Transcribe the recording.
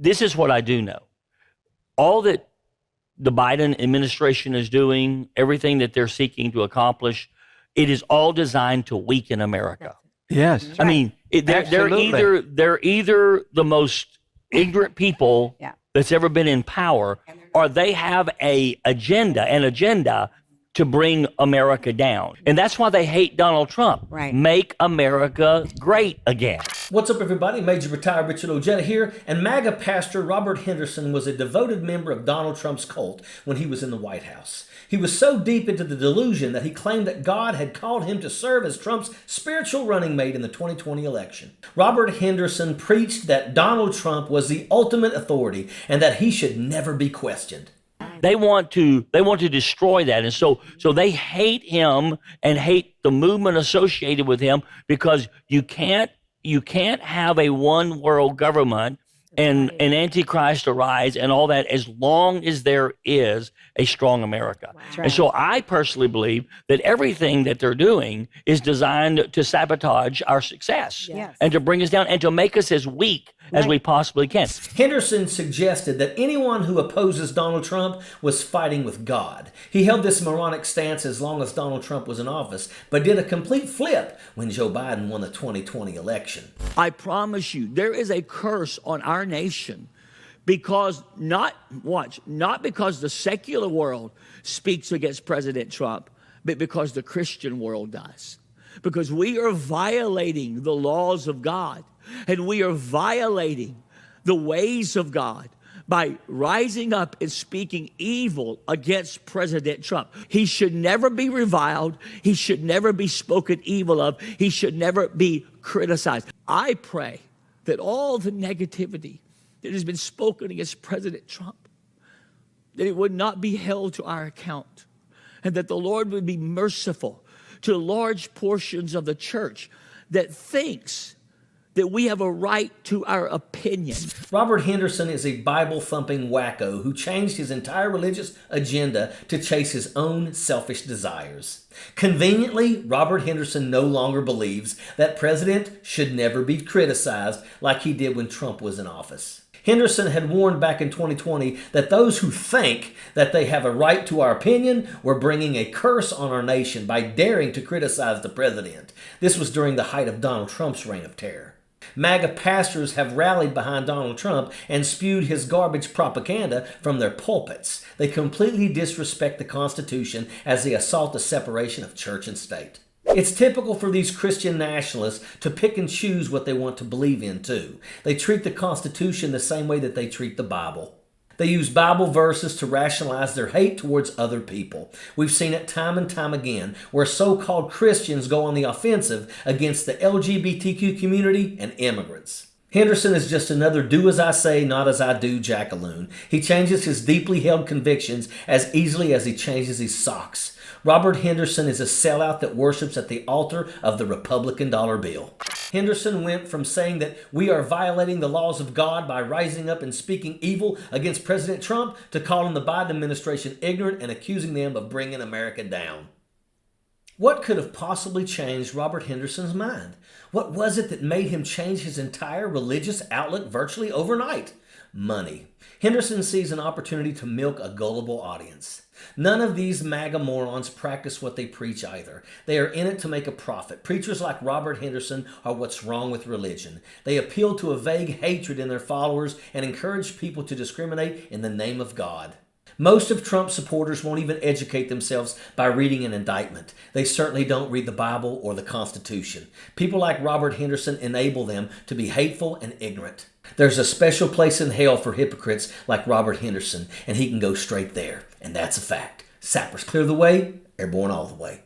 This is what I do know. All that the Biden administration is doing, everything that they're seeking to accomplish, it is all designed to weaken America. Yes. I mean, they're either the most ignorant people that's ever been in power, or they have an agenda to bring America down. And that's why they hate Donald Trump. Right. Make America great again. What's up, everybody? Major Retired Richard Ojeda here, and MAGA pastor Robert Henderson was a devoted member of Donald Trump's cult when he was in the White House. He was so deep into the delusion that he claimed that God had called him to serve as Trump's spiritual running mate in the 2020 election. Robert Henderson preached that Donald Trump was the ultimate authority and that he should never be questioned. They want to destroy that, and so they hate him and hate the movement associated with him, because you can't have a one world government and an antichrist arise and all that as long as there is a strong America. Right. And so I personally believe that everything that they're doing is designed to sabotage our success and to bring us down and to make us as weak as we possibly can. Henderson suggested that anyone who opposes Donald Trump was fighting with God. He held this moronic stance as long as Donald Trump was in office, but did a complete flip when Joe Biden won the 2020 election. I promise you, there is a curse on our nation because not because the secular world speaks against President Trump, but because the Christian world does. Because we are violating the laws of God, and we are violating the ways of God by rising up and speaking evil against President Trump. He should never be reviled. He should never be spoken evil of. He should never be criticized. I pray that all the negativity that has been spoken against President Trump, that it would not be held to our account, and that the Lord would be merciful to large portions of the church that thinks that we have a right to our opinion. Robert Henderson is a Bible-thumping wacko who changed his entire religious agenda to chase his own selfish desires. Conveniently, Robert Henderson no longer believes that president should never be criticized like he did when Trump was in office. Henderson had warned back in 2020 that those who think that they have a right to our opinion were bringing a curse on our nation by daring to criticize the president. This was during the height of Donald Trump's reign of terror. MAGA pastors have rallied behind Donald Trump and spewed his garbage propaganda from their pulpits. They completely disrespect the Constitution as they assault the separation of church and state. It's typical for these Christian nationalists to pick and choose what they want to believe in, too. They treat the Constitution the same way that they treat the Bible. They use Bible verses to rationalize their hate towards other people. We've seen it time and time again, where so-called Christians go on the offensive against the LGBTQ community and immigrants. Henderson is just another do as I say, not as I do jackaloon. He changes his deeply held convictions as easily as he changes his socks. Robert Henderson is a sellout that worships at the altar of the Republican dollar bill. Henderson went from saying that we are violating the laws of God by rising up and speaking evil against President Trump to calling the Biden administration ignorant and accusing them of bringing America down. What could have possibly changed Robert Henderson's mind? What was it that made him change his entire religious outlook virtually overnight? Money. Henderson sees an opportunity to milk a gullible audience. None of these MAGA morons practice what they preach either. They are in it to make a profit. Preachers like Robert Henderson are what's wrong with religion. They appeal to a vague hatred in their followers and encourage people to discriminate in the name of God. Most of Trump's supporters won't even educate themselves by reading an indictment. They certainly don't read the Bible or the Constitution. People like Robert Henderson enable them to be hateful and ignorant. There's a special place in hell for hypocrites like Robert Henderson, and he can go straight there. And that's a fact. Sappers clear the way, airborne all the way.